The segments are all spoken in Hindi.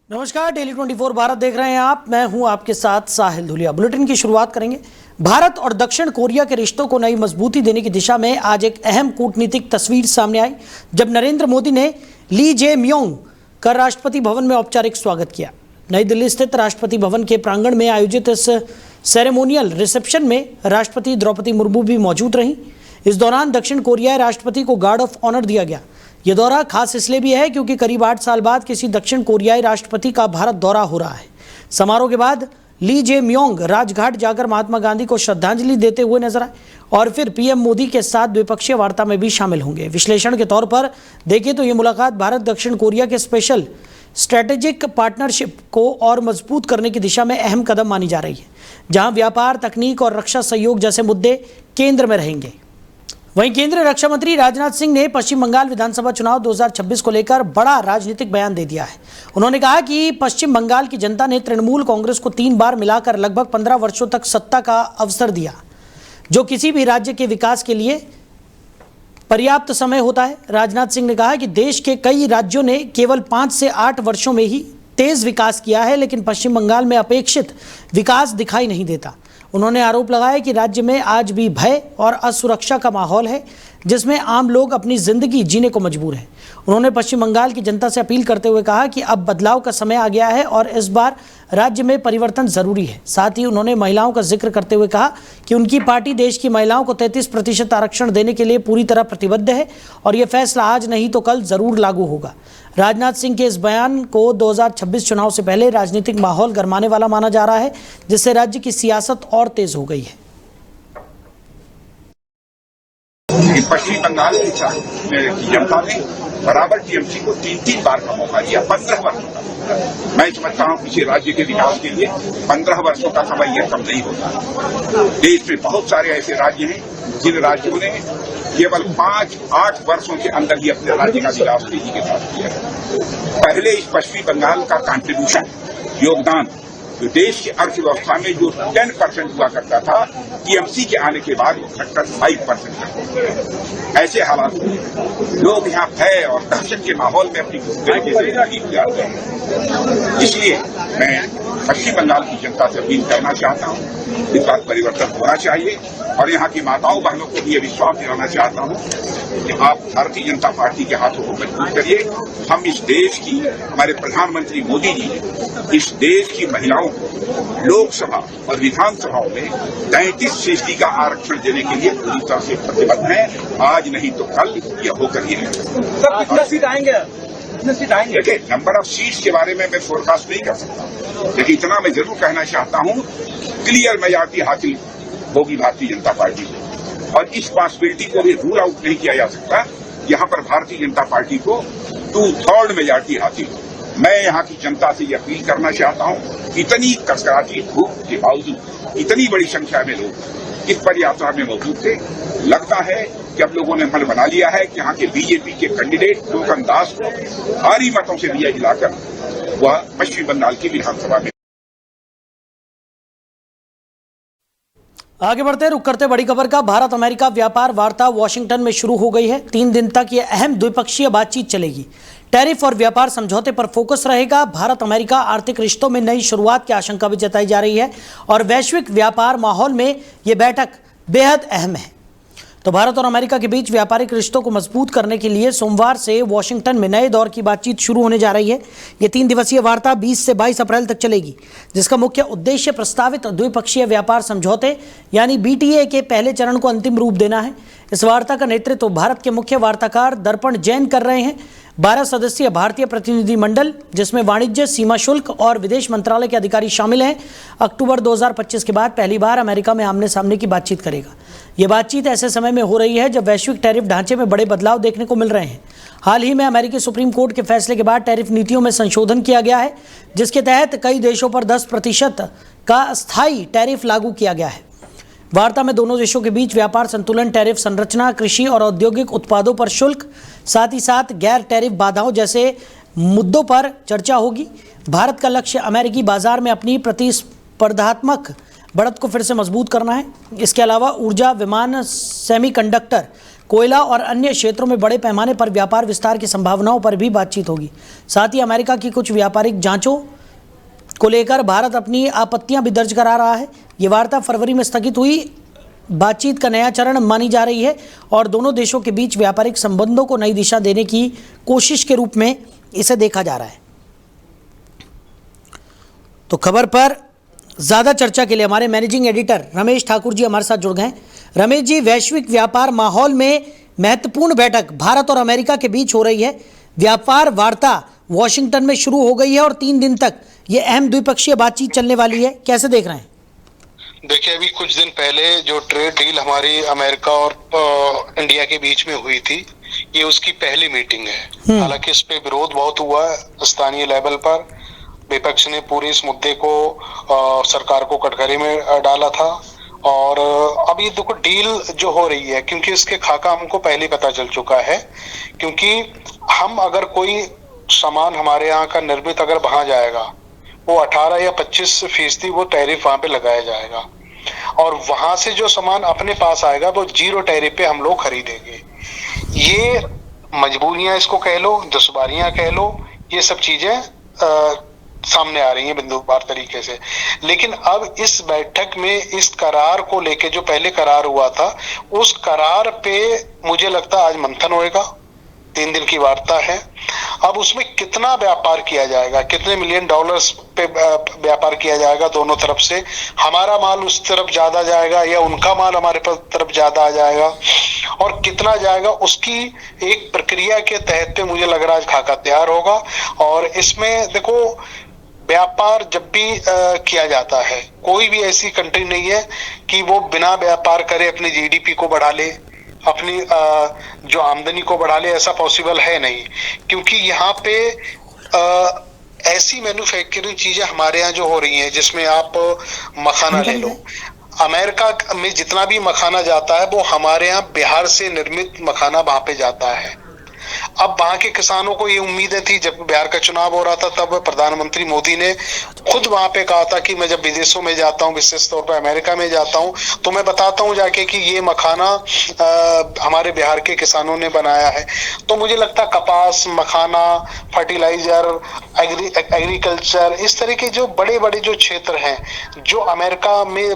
नमस्कार, डेली 24 भारत देख रहे हैं आप। मैं हूं आपके साथ साहिल धुलिया। बुलेटिन की शुरुआत करेंगे। भारत और दक्षिण कोरिया के रिश्तों को नई मजबूती देने की दिशा में आज एक अहम कूटनीतिक तस्वीर सामने आई, जब नरेंद्र मोदी ने ली जे म्योंग का राष्ट्रपति भवन में औपचारिक स्वागत किया। नई दिल्ली स्थित राष्ट्रपति भवन के प्रांगण में आयोजित इस सेरेमोनियल रिसेप्शन में राष्ट्रपति द्रौपदी मुर्मू भी मौजूद रहीं। इस दौरान दक्षिण कोरियाई राष्ट्रपति को गार्ड ऑफ ऑनर दिया गया। यह दौरा खास इसलिए भी है क्योंकि करीब 8 साल बाद किसी दक्षिण कोरियाई राष्ट्रपति का भारत दौरा हो रहा है। समारोह के बाद ली जे म्योंग राजघाट जाकर महात्मा गांधी को श्रद्धांजलि देते हुए नजर आए और फिर पीएम मोदी के साथ द्विपक्षीय वार्ता में भी शामिल होंगे। विश्लेषण के तौर पर देखें तो ये मुलाकात भारत दक्षिण कोरिया के स्पेशल स्ट्रेटेजिक पार्टनरशिप को और मजबूत करने की दिशा में अहम कदम मानी जा रही है, जहां व्यापार, तकनीक और रक्षा सहयोग जैसे मुद्दे केंद्र में रहेंगे। वहीं केंद्रीय रक्षा मंत्री राजनाथ सिंह ने पश्चिम बंगाल विधानसभा चुनाव 2026 को लेकर बड़ा राजनीतिक बयान दे दिया है। उन्होंने कहा कि पश्चिम बंगाल की जनता ने तृणमूल कांग्रेस को 3 बार मिलाकर लगभग 15 वर्षों तक सत्ता का अवसर दिया, जो किसी भी राज्य के विकास के लिए पर्याप्त समय होता है। राजनाथ सिंह ने कहा कि देश के कई राज्यों ने केवल 5 से 8 वर्षों में ही तेज विकास किया है, लेकिन पश्चिम बंगाल में अपेक्षित विकास दिखाई नहीं देता। उन्होंने आरोप लगाया कि राज्य में आज भी भय और असुरक्षा का माहौल है, जिसमें आम लोग अपनी जिंदगी जीने को मजबूर हैं। उन्होंने पश्चिम बंगाल की जनता से अपील करते हुए कहा कि अब बदलाव का समय आ गया है और इस बार राज्य में परिवर्तन जरूरी है। साथ ही उन्होंने महिलाओं का जिक्र करते हुए कहा कि उनकी पार्टी देश की महिलाओं को 33% आरक्षण देने के लिए पूरी तरह प्रतिबद्ध है और यह फैसला आज नहीं तो कल जरूर लागू होगा। राजनाथ सिंह के इस बयान को 2026 चुनाव से पहले राजनीतिक माहौल गरमाने वाला माना जा रहा है, जिससे राज्य की सियासत और तेज हो गई है। पश्चिम बंगाल की जनता ने बराबर टीएमसी को 3 बार का मौका दिया, 15 वर्षों का। मैं समझता हूं किसी राज्य के विकास के लिए 15 वर्षों का समय यह कम नहीं होता। देश में बहुत सारे ऐसे राज्य हैं जिन राज्यों ने केवल 5-8 वर्षों के अंदर ही अपने राज्य का विकास तेजी के साथ किया है। पहले इस पश्चिमी बंगाल का कंट्रीब्यूशन, योगदान, जो देश की अर्थव्यवस्था में जो 10% हुआ करता था, टीएमसी के आने के बाद वो घटकर 5% तक हो गया। ऐसे हालात में लोग यहाँ भय और दहशत के माहौल में अपनी तरीके से जिंदगी गुजारते हैं। इसलिए मैं पश्चिम बंगाल की जनता से अपील करना चाहता हूँ, इस बात परिवर्तन होना चाहिए और यहाँ की माताओं बहनों को भी ये विश्वास दिलाना चाहता हूँ कि आप भारतीय जनता पार्टी के हाथों को मजबूत करिए। हम इस देश की, हमारे प्रधानमंत्री मोदी जी ने इस देश की महिलाओं को लोकसभा और विधानसभाओं में 33% का आरक्षण देने के लिए पूरी तरह से प्रतिबद्ध हैं। आज नहीं तो कल यह होकर ही रहेगा। सर, कितना सीट आएंगे? देखिए, नंबर ऑफ सीट्स के बारे में मैं फोरकास्ट नहीं कर सकता, लेकिन इतना मैं जरूर कहना चाहता हूँ, क्लियर मेजॉरिटी हासिल होगी भारतीय जनता पार्टी को। और इस पॉसिबिलिटी को भी रूल आउट नहीं किया जा सकता। यहाँ पर भारतीय जनता पार्टी को 2/3 मेजॉरिटी हासिल हो। मैं यहाँ की जनता से यह अपील करना चाहता हूँ, इतनी कड़कड़ाती धूप के बावजूद इतनी बड़ी संख्या में लोग इस पदयात्रा में मौजूद थे। लगता है कि अब लोगों ने मन बना लिया है कि यहाँ के बीजेपी के कैंडिडेट टोकन दास को भारी मतों से विजय दिलाकर वह पश्चिम बंगाल की विधानसभा में। आगे बढ़ते रुक करते बड़ी खबर का। भारत अमेरिका व्यापार वार्ता वॉशिंगटन में शुरू हो गई है। 3 दिन तक यह अहम द्विपक्षीय बातचीत चलेगी। टैरिफ और व्यापार समझौते पर फोकस रहेगा। भारत अमेरिका आर्थिक रिश्तों में नई शुरुआत की आशंका भी जताई जा रही है और वैश्विक व्यापार माहौल में यह बैठक बेहद अहम है। तो भारत और अमेरिका के बीच व्यापारिक रिश्तों को मजबूत करने के लिए सोमवार से वॉशिंगटन में नए दौर की बातचीत शुरू होने जा रही है। ये 3 दिवसीय वार्ता 20 से 22 अप्रैल तक चलेगी, जिसका मुख्य उद्देश्य प्रस्तावित द्विपक्षीय व्यापार समझौते यानी बीटीए के पहले चरण को अंतिम रूप देना है। इस वार्ता का नेतृत्व भारत के मुख्य वार्ताकार दर्पण जैन कर रहे हैं। 12 सदस्यीय भारतीय प्रतिनिधि मंडल, जिसमें वाणिज्य, सीमा शुल्क और विदेश मंत्रालय के अधिकारी शामिल हैं, अक्टूबर 2025 के बाद पहली बार अमेरिका में आमने सामने की बातचीत करेगा। ये बातचीत ऐसे समय में हो रही है जब वैश्विक टैरिफ ढांचे में बड़े बदलाव देखने को मिल रहे हैं। हाल ही में अमेरिकी सुप्रीम कोर्ट के फैसले के बाद टैरिफ नीतियों में संशोधन किया गया है, जिसके तहत कई देशों पर 10% का अस्थायी टैरिफ लागू किया गया है। वार्ता में दोनों देशों के बीच व्यापार संतुलन, टैरिफ संरचना, कृषि और औद्योगिक उत्पादों पर शुल्क, साथ ही साथ गैर टैरिफ बाधाओं जैसे मुद्दों पर चर्चा होगी। भारत का लक्ष्य अमेरिकी बाजार में अपनी प्रतिस्पर्धात्मक बढ़त को फिर से मजबूत करना है। इसके अलावा ऊर्जा, विमान, सेमीकंडक्टर, कोयला और अन्य क्षेत्रों में बड़े पैमाने पर व्यापार विस्तार की संभावनाओं पर भी बातचीत होगी। साथ ही अमेरिका की कुछ व्यापारिक जांचों को लेकर भारत अपनी आपत्तियां भी दर्ज करा रहा है। ये वार्ता फरवरी में स्थगित हुई बातचीत का नया चरण मानी जा रही है और दोनों देशों के बीच व्यापारिक संबंधों को नई दिशा देने की कोशिश के रूप में इसे देखा जा रहा है। तो खबर पर ज़्यादा चर्चा के लिए हमारे मैनेजिंग एडिटर रमेश ठाकुर जी हमारे साथ जुड़ गए। रमेश जी, वैश्विक व्यापार माहौल में महत्वपूर्ण बैठक भारत और अमेरिका के बीच हो रही है। व्यापार वार्ता वॉशिंगटन में शुरू हो गई है और 3 दिन तक ये अहम द्विपक्षीय बातचीत चलने वाली है, कैसे देख रहे हैं? देखिए, अभी कुछ दिन पहले जो ट्रेड डील हमारी अमेरिका और इंडिया के बीच में हुई थी, ये उसकी पहली मीटिंग है। हालांकि इस पे विरोध बहुत हुआ है स्थानीय लेवल पर। विपक्ष ने पूरे इस मुद्दे को सरकार को कटघरे में डाला था। और अब ये देखो डील जो हो रही है, क्योंकि इसके खाका हमको पहले पता चल चुका है, क्योंकि हम अगर कोई सामान हमारे यहाँ का निर्मित अगर वहां जाएगा, वो 18 या 25% वो टैरिफ वहां पे लगाया जाएगा और वहां से जो सामान अपने पास आएगा वो 0 टैरिफ पे हम लोग खरीदेंगे। ये मजबूरियां इसको कह लो, दुश्वारियां कह लो, ये सब चीजें सामने आ रही हैं बिंदुवार तरीके से। लेकिन अब इस बैठक में इस करार को लेके जो पहले करार हुआ था, उस करार पे मुझे लगता है आज मंथन होएगा। 3 दिन की वार्ता है। अब उसमें कितना व्यापार किया जाएगा, कितने $मिलियन पे व्यापार किया जाएगा दोनों तरफ से, हमारा माल उस तरफ ज्यादा जाएगा या उनका माल हमारे तरफ ज्यादा आ जाएगा और कितना जाएगा, उसकी एक प्रक्रिया के तहत पे मुझे लग रहा है आज खाका तैयार होगा। और इसमें देखो, व्यापार जब भी किया जाता है, कोई भी ऐसी कंट्री नहीं है कि वो बिना व्यापार करे अपनी जीडीपी को बढ़ा ले, अपनी जो आमदनी को बढ़ा ले, ऐसा पॉसिबल है नहीं। क्योंकि यहाँ पे ऐसी मैन्युफैक्चरिंग चीजें हमारे यहाँ जो हो रही हैं, जिसमें आप मखाना ले लो, अमेरिका में जितना भी मखाना जाता है वो हमारे यहाँ बिहार से निर्मित मखाना वहां पे जाता है। अब वहां के किसानों को ये उम्मीदें थी, जब बिहार का चुनाव हो रहा था तब प्रधानमंत्री मोदी ने खुद वहां पे कहा था कि मैं जब विदेशों में जाता हूं, विशेष तौर पर अमेरिका में जाता हूं, तो मैं बताता हूं जाके कि ये मखाना हमारे बिहार के किसानों ने बनाया है। तो मुझे लगता है कपास, मखाना, फर्टिलाइजर, एग्रीकल्चर, इस तरह के जो बड़े बड़े जो क्षेत्र हैं, जो अमेरिका में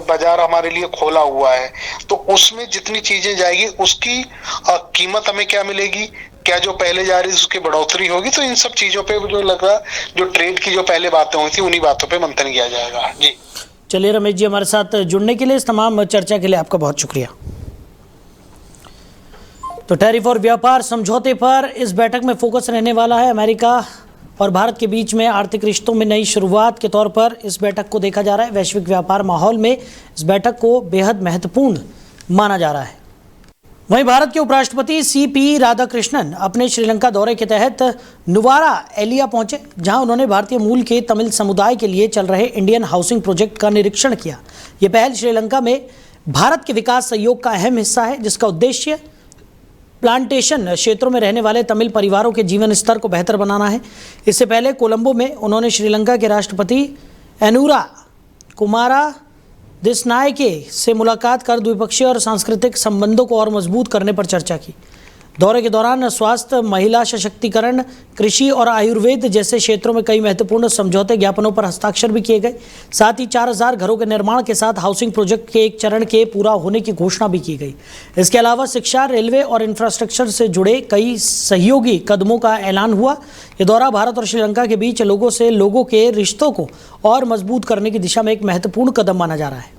बाजार हमारे लिए खोला हुआ है, तो उसमें जितनी चीजें जाएगी उसकी कीमत हमें क्या मिलेगी, क्या जो पहले जा रही है उसकी बढ़ोतरी होगी। तो इन सब चीजों पे जो लग रहा, जो ट्रेड की जो पहले बातें हुई थी, उन्हीं बातों पे मंथन किया जाएगा। जी चलिए रमेश जी, हमारे साथ जुड़ने के लिए, इस तमाम चर्चा के लिए आपका बहुत शुक्रिया। तो टैरिफ और व्यापार समझौते पर इस बैठक में फोकस रहने वाला है। अमेरिका और भारत के बीच में आर्थिक रिश्तों में नई शुरुआत के तौर पर इस बैठक को देखा जा रहा है। वैश्विक व्यापार माहौल में इस बैठक को बेहद महत्वपूर्ण माना जा रहा है। वहीं भारत के उपराष्ट्रपति सीपी राधाकृष्णन अपने श्रीलंका दौरे के तहत नुवारा एलिया पहुंचे, जहां उन्होंने भारतीय मूल के तमिल समुदाय के लिए चल रहे इंडियन हाउसिंग प्रोजेक्ट का निरीक्षण किया। ये पहल श्रीलंका में भारत के विकास सहयोग का अहम हिस्सा है, जिसका उद्देश्य प्लांटेशन क्षेत्रों में रहने वाले तमिल परिवारों के जीवन स्तर को बेहतर बनाना है। इससे पहले कोलंबो में उन्होंने श्रीलंका के राष्ट्रपति एनुरा कुमारा दिसनायके से मुलाकात कर द्विपक्षीय और सांस्कृतिक संबंधों को और मजबूत करने पर चर्चा की। दौरे के दौरान स्वास्थ्य, महिला सशक्तिकरण, कृषि और आयुर्वेद जैसे क्षेत्रों में कई महत्वपूर्ण समझौते ज्ञापनों पर हस्ताक्षर भी किए गए। साथ ही 4000 घरों के निर्माण के साथ हाउसिंग प्रोजेक्ट के एक चरण के पूरा होने की घोषणा भी की गई। इसके अलावा शिक्षा, रेलवे और इंफ्रास्ट्रक्चर से जुड़े कई सहयोगी कदमों का ऐलान हुआ। ये दौरा भारत और श्रीलंका के बीच लोगों के रिश्तों को और मजबूत करने की दिशा में एक महत्वपूर्ण कदम माना जा रहा है।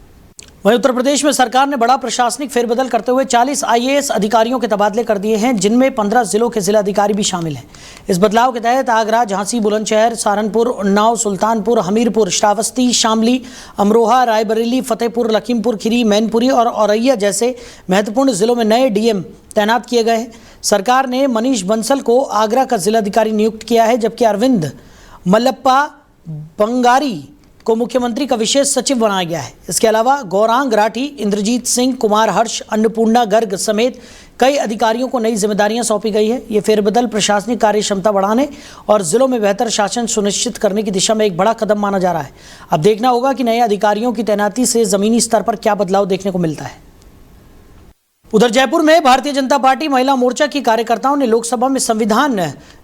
वहीं उत्तर प्रदेश में सरकार ने बड़ा प्रशासनिक फेरबदल करते हुए 40 IAS अधिकारियों के तबादले कर दिए हैं, जिनमें 15 जिलों के जिलाधिकारी भी शामिल हैं। इस बदलाव के तहत आगरा, झांसी, बुलंदशहर, सहारनपुर, उन्नाव, सुल्तानपुर, हमीरपुर, श्रावस्ती, शामली, अमरोहा, रायबरेली, फतेहपुर, लखीमपुर खीरी, मैनपुरी और औरैया जैसे महत्वपूर्ण जिलों में नए DM तैनात किए गए हैं। सरकार ने मनीष बंसल को आगरा का जिलाधिकारी नियुक्त किया है, जबकि अरविंद मल्लप्पा बंगारी को मुख्यमंत्री का विशेष सचिव बनाया गया है। इसके अलावा गौरांग राठी, इंद्रजीत सिंह, कुमार हर्ष, अन्नपूर्णा गर्ग समेत कई अधिकारियों को नई जिम्मेदारियां सौंपी गई है। ये फेरबदल प्रशासनिक कार्य क्षमता बढ़ाने और जिलों में बेहतर शासन सुनिश्चित करने की दिशा में एक बड़ा कदम माना जा रहा है। अब देखना होगा कि नए अधिकारियों की तैनाती से जमीनी स्तर पर क्या बदलाव देखने को मिलता है। उधर जयपुर में भारतीय जनता पार्टी महिला मोर्चा की कार्यकर्ताओं ने लोकसभा में संविधान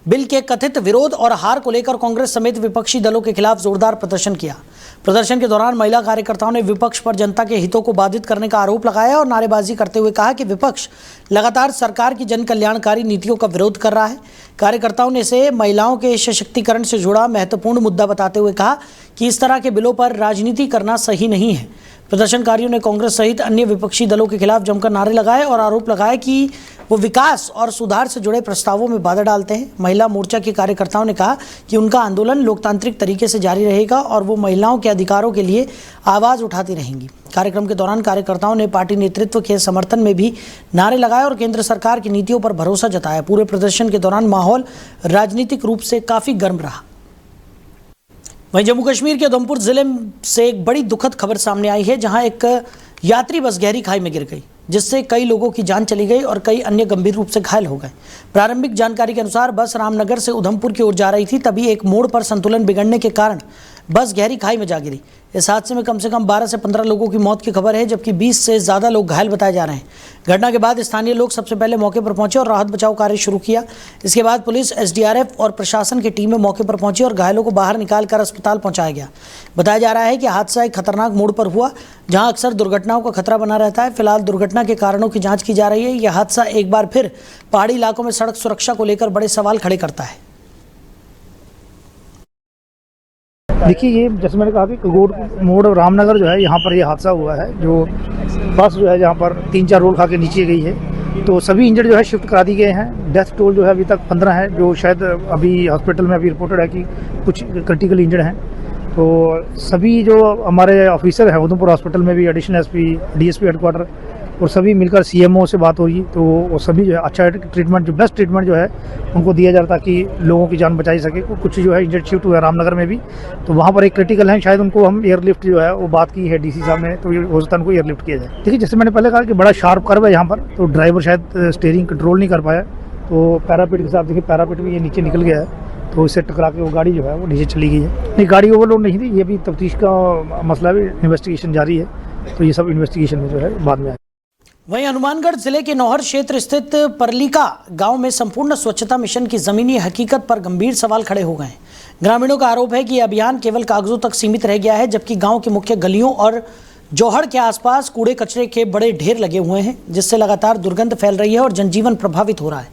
बिल के कथित विरोध और हार को लेकर कांग्रेस समेत विपक्षी दलों के खिलाफ जोरदार प्रदर्शन किया। प्रदर्शन के दौरान महिला कार्यकर्ताओं ने विपक्ष पर जनता के हितों को बाधित करने का आरोप लगाया और नारेबाजी करते हुए कहा कि विपक्ष लगातार सरकार की जन कल्याणकारी नीतियों का विरोध कर रहा है। कार्यकर्ताओं ने इसे महिलाओं के सशक्तिकरण से जुड़ा महत्वपूर्ण मुद्दा बताते हुए कहा कि इस तरह के बिलों पर राजनीति करना सही नहीं है। प्रदर्शनकारियों ने कांग्रेस सहित अन्य विपक्षी दलों के खिलाफ जमकर नारे लगाए और आरोप लगाए कि वो विकास और सुधार से जुड़े प्रस्तावों में बाधा डालते हैं। महिला मोर्चा के कार्यकर्ताओं ने कहा कि उनका आंदोलन लोकतांत्रिक तरीके से जारी रहेगा और वो महिलाओं के अधिकारों के लिए आवाज़ उठाती रहेंगी। कार्यक्रम के दौरान कार्यकर्ताओं ने पार्टी नेतृत्व के समर्थन में भी नारे लगाए और केंद्र सरकार की नीतियों पर भरोसा जताया। पूरे प्रदर्शन के दौरान माहौल राजनीतिक रूप से काफ़ी गर्म रहा। वहीं जम्मू कश्मीर के उधमपुर जिले से एक बड़ी दुखद खबर सामने आई है, जहां एक यात्री बस गहरी खाई में गिर गई, जिससे कई लोगों की जान चली गई और कई अन्य गंभीर रूप से घायल हो गए। प्रारंभिक जानकारी के अनुसार बस रामनगर से उधमपुर की ओर जा रही थी, तभी एक मोड़ पर संतुलन बिगड़ने के कारण बस गहरी खाई में जा गिरी। इस हादसे में कम से कम 12 से 15 लोगों की मौत की खबर है, जबकि 20 से ज़्यादा लोग घायल बताए जा रहे हैं। घटना के बाद स्थानीय लोग सबसे पहले मौके पर पहुंचे और राहत बचाव कार्य शुरू किया। इसके बाद पुलिस, SDRF और प्रशासन की टीमें मौके पर पहुंची और घायलों को बाहर निकालकर अस्पताल पहुंचाया गया। बताया जा रहा है कि हादसा एक खतरनाक मोड़ पर हुआ, जहां अक्सर दुर्घटनाओं का खतरा बना रहता है। फिलहाल दुर्घटना के कारणों की जाँच की जा रही है। यह हादसा एक बार फिर पहाड़ी इलाकों में सड़क सुरक्षा को लेकर बड़े सवाल खड़े करता है। देखिए, ये जैसे मैंने कहा कि मोड़ रामनगर जो है, यहाँ पर ये हादसा हुआ है। जो बस जो है जहाँ पर 3-4 रोड खा के नीचे गई है, तो सभी इंजर्ड जो है शिफ्ट करा दी गए हैं। डेथ टोल जो है अभी तक 15 है, जो शायद अभी हॉस्पिटल में अभी रिपोर्टेड है कि कुछ क्रिटिकल इंजर्ड हैं। तो सभी जो हमारे ऑफिसर हैं उधमपुर हॉस्पिटल में भी, एडिशनल SP, DSP हेडक्वार्टर और सभी मिलकर CMO से बात हो रही, तो वो सभी जो है अच्छा ट्रीटमेंट, जो बेस्ट ट्रीटमेंट जो है उनको दिया जा रहा, ताकि लोगों की जान बचाई सके। कुछ जो है इंजर्ड शिफ्ट हुआ है रामनगर में भी, तो वहाँ पर एक क्रिटिकल है, शायद उनको हम एयरलिफ्ट जो है वो बात की है DC साहब ने, तो हो सकता है उनको एयरलिफ्ट किया जाए। देखिए, जैसे मैंने पहले कहा कि बड़ा शार्प कर्व है यहाँ पर, तो ड्राइवर शायद स्टीयरिंग कंट्रोल नहीं कर पाया, तो पैरापिट के साथ देखिए पैरापिट भी ये नीचे निकल गया है, तो इससे टकरा के वो गाड़ी जो है वो नीचे चली गई है। नहीं, गाड़ी ओवरलोड नहीं थी, ये भी तफ्तीश का मसला भी, इन्वेस्टिगेशन जारी है, तो ये सब इन्वेस्टिगेशन में जो है बाद में आए। वहीं हनुमानगढ़ जिले के नौहर क्षेत्र स्थित परलिका गांव में संपूर्ण स्वच्छता मिशन की जमीनी हकीकत पर गंभीर सवाल खड़े हो गए हैं। ग्रामीणों का आरोप है कि यह अभियान केवल कागजों तक सीमित रह गया है, जबकि गांव के मुख्य गलियों और जोहड़ के आसपास कूड़े कचरे के बड़े ढेर लगे हुए हैं, जिससे लगातार दुर्गंध फैल रही है और जनजीवन प्रभावित हो रहा है।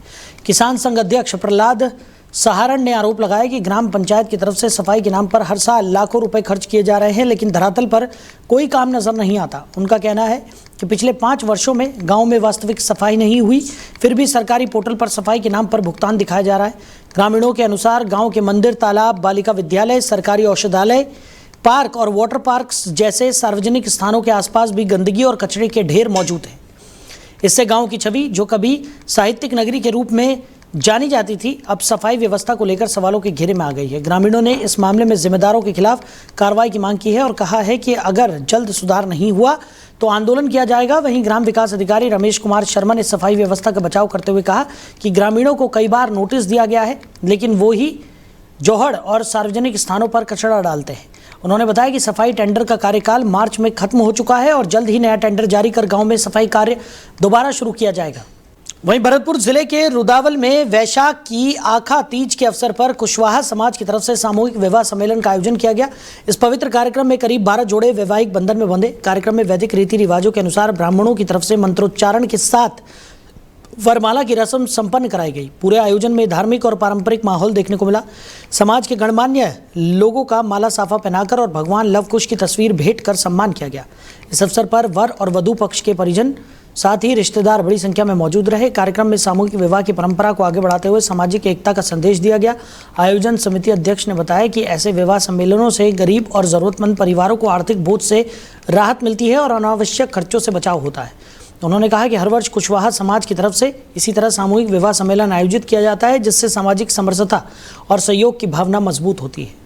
किसान संघ अध्यक्ष प्रहलाद सहारण ने आरोप लगाया कि ग्राम पंचायत की तरफ से सफाई के नाम पर हर साल लाखों रुपए खर्च किए जा रहे हैं, लेकिन धरातल पर कोई काम नजर नहीं आता। उनका कहना है कि पिछले 5 वर्षों में गांव में वास्तविक सफाई नहीं हुई, फिर भी सरकारी पोर्टल पर सफाई के नाम पर भुगतान दिखाया जा रहा है। ग्रामीणों के अनुसार गांव के मंदिर, तालाब, बालिका विद्यालय, सरकारी औषधालय, पार्क और वाटर पार्क्स जैसे सार्वजनिक स्थानों के आसपास भी गंदगी और कचरे के ढेर मौजूद हैं। इससे गांव की छवि, जो कभी साहित्यिक नगरी के रूप में जानी जाती थी, अब सफाई व्यवस्था को लेकर सवालों के घेरे में आ गई है। ग्रामीणों ने इस मामले में जिम्मेदारों के खिलाफ कार्रवाई की मांग की है और कहा है कि अगर जल्द सुधार नहीं हुआ तो आंदोलन किया जाएगा। वहीं ग्राम विकास अधिकारी रमेश कुमार शर्मा ने सफाई व्यवस्था का बचाव करते हुए कहा कि ग्रामीणों को कई बार नोटिस दिया गया है, लेकिन वो ही जोहड़ और सार्वजनिक स्थानों पर कचरा डालते हैं। उन्होंने बताया कि सफाई टेंडर का कार्यकाल मार्च में खत्म हो चुका है और जल्द ही नया टेंडर जारी कर गाँव में सफाई कार्य दोबारा शुरू किया जाएगा। वहीं भरतपुर जिले के रुदावल में वैशाख की आखा तीज के अवसर पर कुशवाहा समाज की तरफ से सामूहिक विवाह सम्मेलन का आयोजन किया गया। इस पवित्र कार्यक्रम में करीब 12 जोड़े वैवाहिक बंधन में बंधे। कार्यक्रम में वैदिक रीति रिवाजों के अनुसार ब्राह्मणों की तरफ से मंत्रोच्चारण के साथ वरमाला की रस्म संपन्न कराई गई। पूरे आयोजन में धार्मिक और पारंपरिक माहौल देखने को मिला। समाज के गणमान्य लोगों का माला साफा पहनाकर और भगवान लव कुश की तस्वीर भेंट कर सम्मान किया गया। इस अवसर पर वर और वधू पक्ष के परिजन, साथ ही रिश्तेदार बड़ी संख्या में मौजूद रहे। कार्यक्रम में सामूहिक विवाह की परंपरा को आगे बढ़ाते हुए सामाजिक एकता का संदेश दिया गया। आयोजन समिति अध्यक्ष ने बताया कि ऐसे विवाह सम्मेलनों से गरीब और जरूरतमंद परिवारों को आर्थिक बोझ से राहत मिलती है और अनावश्यक खर्चों से बचाव होता है। उन्होंने कहा कि हर वर्ष कुशवाहा समाज की तरफ से इसी तरह सामूहिक विवाह सम्मेलन आयोजित किया जाता है, जिससे सामाजिक समरसता और सहयोग की भावना मजबूत होती है।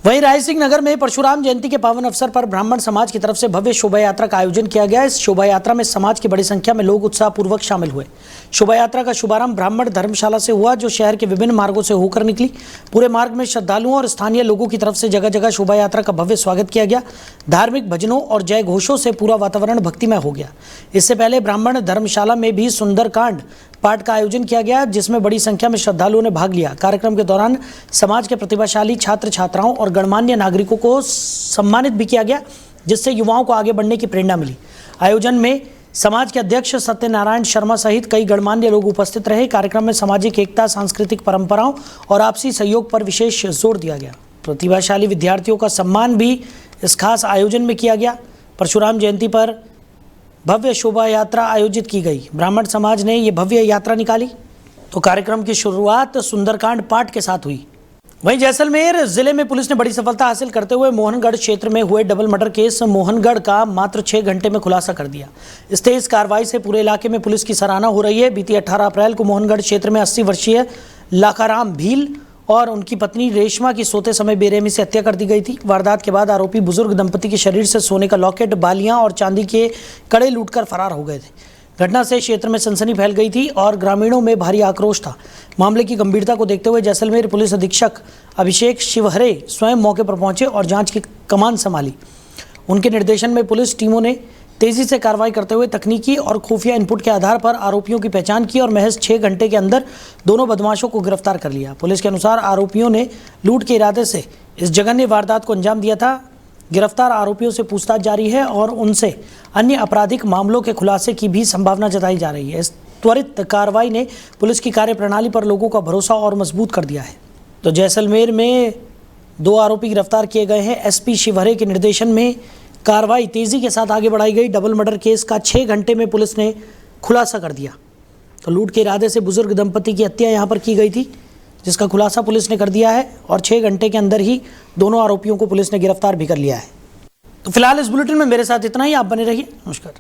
वहीं रायसिंह नगर में परशुराम जयंती के पावन अवसर पर ब्राह्मण समाज की तरफ से भव्य शोभा यात्रा का आयोजन किया गया। इस शोभा यात्रा में समाज की बड़ी संख्या में लोग उत्साहपूर्वक शामिल हुए। शोभा यात्रा का शुभारंभ ब्राह्मण धर्मशाला से हुआ, जो शहर के विभिन्न मार्गों से होकर निकली। पूरे मार्ग में श्रद्धालुओं और स्थानीय लोगों की तरफ से जगह जगह शोभा यात्रा का भव्य स्वागत किया गया। धार्मिक भजनों और जय घोषों से पूरा वातावरण भक्तिमय हो गया। इससे पहले ब्राह्मण धर्मशाला में भी सुंदरकांड पाठ का आयोजन किया गया, जिसमें बड़ी संख्या में श्रद्धालुओं ने भाग लिया। कार्यक्रम के दौरान समाज के प्रतिभाशाली छात्र छात्राओं और गणमान्य नागरिकों को सम्मानित भी किया गया, जिससे युवाओं को आगे बढ़ने की प्रेरणा मिली। आयोजन में समाज के अध्यक्ष सत्यनारायण शर्मा सहित कई गणमान्य लोग उपस्थित रहे। कार्यक्रम में सामाजिक एकता, सांस्कृतिक परंपराओं और आपसी सहयोग पर विशेष जोर दिया गया। प्रतिभाशाली विद्यार्थियों का सम्मान भी इस खास आयोजन में किया गया। परशुराम जयंती पर भव्य शोभा यात्रा आयोजित की गई। ब्राह्मण समाज ने ये भव्य यात्रा निकाली तो कार्यक्रम की शुरुआत सुंदरकांड पाठ के साथ हुई। वहीं जैसलमेर जिले में पुलिस ने बड़ी सफलता हासिल करते हुए मोहनगढ़ क्षेत्र में हुए डबल मर्डर केस मोहनगढ़ का मात्र 6 घंटे में खुलासा कर दिया। इस तेज कार्रवाई से पूरे इलाके में पुलिस की सराहना हो रही है। बीती 18 अप्रैल को मोहनगढ़ क्षेत्र में 80 वर्षीय लाखाराम भील और उनकी पत्नी रेशमा की सोते समय बेरहमी से हत्या कर दी गई थी। वारदात के बाद आरोपी बुजुर्ग दंपति के शरीर से सोने का लॉकेट, बालियां और चांदी के कड़े लूटकर फरार हो गए थे। घटना से क्षेत्र में सनसनी फैल गई थी और ग्रामीणों में भारी आक्रोश था। मामले की गंभीरता को देखते हुए जैसलमेर पुलिस अधीक्षक अभिषेक शिवहरे स्वयं मौके पर पहुंचे और जांच की कमान संभाली। उनके निर्देशन में पुलिस टीमों ने तेजी से कार्रवाई करते हुए तकनीकी और खुफिया इनपुट के आधार पर आरोपियों की पहचान की और महज 6 घंटे के अंदर दोनों बदमाशों को गिरफ्तार कर लिया। पुलिस के अनुसार आरोपियों ने लूट के इरादे से इस जघन्य वारदात को अंजाम दिया था। गिरफ्तार आरोपियों से पूछताछ जारी है और उनसे अन्य आपराधिक मामलों के खुलासे की भी संभावना जताई जा रही है। इस त्वरित कार्रवाई ने पुलिस की कार्यप्रणाली पर लोगों का भरोसा और मजबूत कर दिया है। तो जैसलमेर में 2 आरोपी गिरफ्तार किए गए हैं। एसपी शिवहरे के निर्देशन में कार्रवाई तेजी के साथ आगे बढ़ाई गई। डबल मर्डर केस का 6 घंटे में पुलिस ने खुलासा कर दिया। तो लूट के इरादे से बुजुर्ग दंपति की हत्या यहां पर की गई थी, जिसका खुलासा पुलिस ने कर दिया है और 6 घंटे के अंदर ही दोनों आरोपियों को पुलिस ने गिरफ्तार भी कर लिया है। तो फिलहाल इस बुलेटिन में मेरे साथ इतना ही। आप बने रहिए। नमस्कार।